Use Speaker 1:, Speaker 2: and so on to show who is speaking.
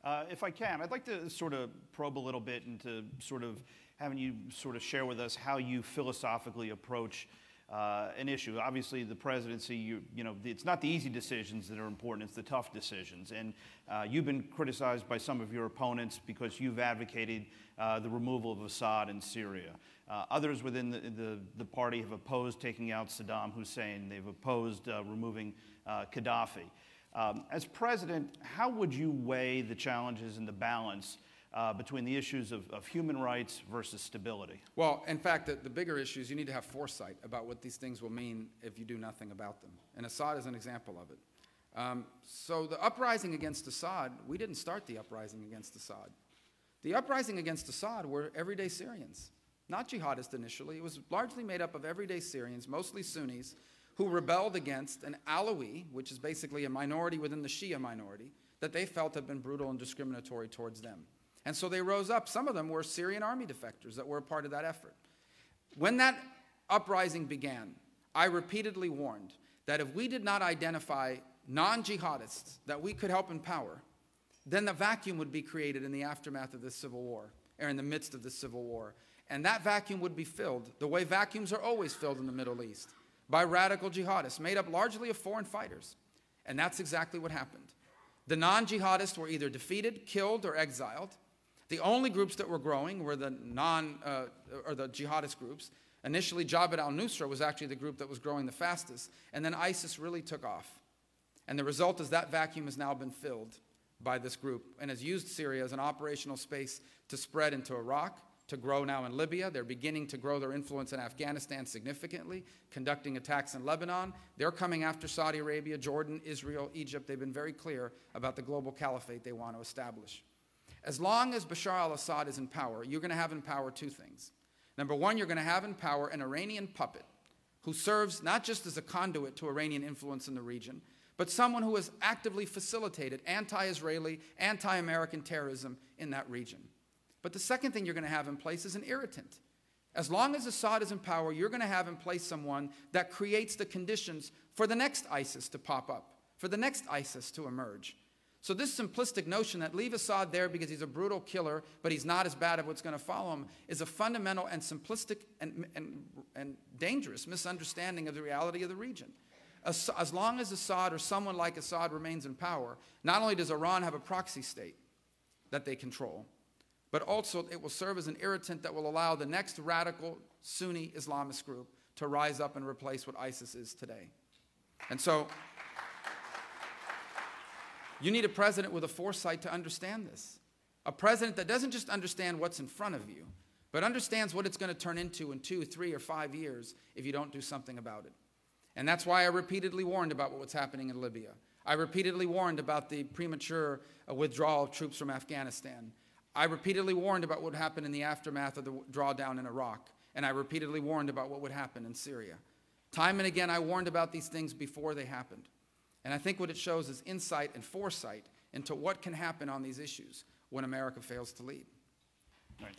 Speaker 1: If I can, I'd like to sort of probe a little bit into sort of having you sort of share with us how you philosophically approach an issue. Obviously, the presidency, you know, it's not the easy decisions that are important, it's the tough decisions. And you've been criticized by some of your opponents because you've advocated the removal of Assad in Syria. Others within the party have opposed taking out Saddam Hussein. They've opposed removing Gaddafi. As president, how would you weigh the challenges and the balance between the issues of human rights versus stability?
Speaker 2: Well, in fact, the bigger issue is you need to have foresight about what these things will mean if you do nothing about them. And Assad is an example of it. So the uprising against Assad, we didn't start the uprising against Assad. The uprising against Assad were everyday Syrians, not jihadists initially. It was largely made up of everyday Syrians, mostly Sunnis, who rebelled against an Alawi, which is basically a minority within the Shia minority, that they felt had been brutal and discriminatory towards them. And so they rose up. Some of them were Syrian army defectors that were a part of that effort. When that uprising began, I repeatedly warned that if we did not identify non-jihadists that we could help empower, then the vacuum would be created in the aftermath of this civil war, or in the midst of this civil war. And that vacuum would be filled, the way vacuums are always filled in the Middle East, by radical jihadists, made up largely of foreign fighters. And that's exactly what happened. The non-jihadists were either defeated, killed, or exiled. The only groups that were growing were the the jihadist groups. Initially, Jabhat al-Nusra was actually the group that was growing the fastest, and then ISIS really took off. And the result is that vacuum has now been filled by this group and has used Syria as an operational space to spread into Iraq, to grow now in Libya. They're beginning to grow their influence in Afghanistan significantly, conducting attacks in Lebanon. They're coming after Saudi Arabia, Jordan, Israel, Egypt. They've been very clear about the global caliphate they want to establish. As long as Bashar al-Assad is in power, you're going to have in power two things. Number one, you're going to have in power an Iranian puppet who serves not just as a conduit to Iranian influence in the region, but someone who has actively facilitated anti-Israeli, anti-American terrorism in that region. But the second thing you're going to have in place is an irritant. As long as Assad is in power, you're going to have in place someone that creates the conditions for the next ISIS to pop up, for the next ISIS to emerge. So this simplistic notion that leave Assad there because he's a brutal killer, but he's not as bad as what's going to follow him, is a fundamental and simplistic and dangerous misunderstanding of the reality of the region. As long as Assad or someone like Assad remains in power, not only does Iran have a proxy state that they control, but also it will serve as an irritant that will allow the next radical Sunni Islamist group to rise up and replace what ISIS is today. And so you need a president with a foresight to understand this. A president that doesn't just understand what's in front of you, but understands what it's going to turn into in 2, 3, or 5 years if you don't do something about it. And that's why I repeatedly warned about what's happening in Libya. I repeatedly warned about the premature withdrawal of troops from Afghanistan. I repeatedly warned about what would happen in the aftermath of the drawdown in Iraq. And I repeatedly warned about what would happen in Syria. Time and again, I warned about these things before they happened. And I think what it shows is insight and foresight into what can happen on these issues when America fails to lead.
Speaker 1: Right.